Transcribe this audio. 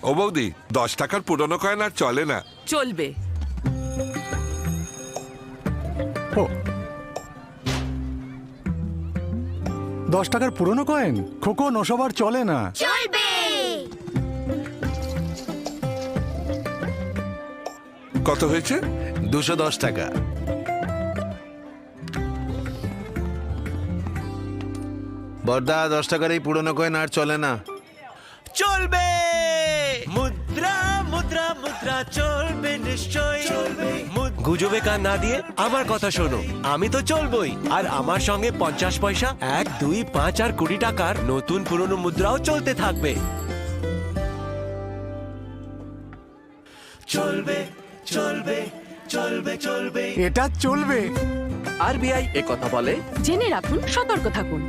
ও বৌদি, 10 টাকার পুরনো কয়েন আর চলে না। চলবে। ও 10 টাকার পুরনো কয়েন? খোকন, ওসব আর চলে না। চলবে। কত হয়েছে? 210 টাকা। বড়দা, 10 টাকার এই পুরনো কয়েন আর চলে না। চলবে। মুদ্রা মুদ্রা মুদ্রা চলবে নিশ্চয়ই। গুজবে কান না দিয়ে আমার কথা শোনো, আমি তো চলবই। আর আমার সঙ্গে 50 পয়সা, 1, 2, 5 আর 20 টাকার নতুন পুরনো মুদ্রাও চলতে থাকবে। চলবে চলবে চলবে চলবে। এটা চলবে। আরবিআই এ কথা বলে। জেনে রাখুন, সতর্ক থাকুন।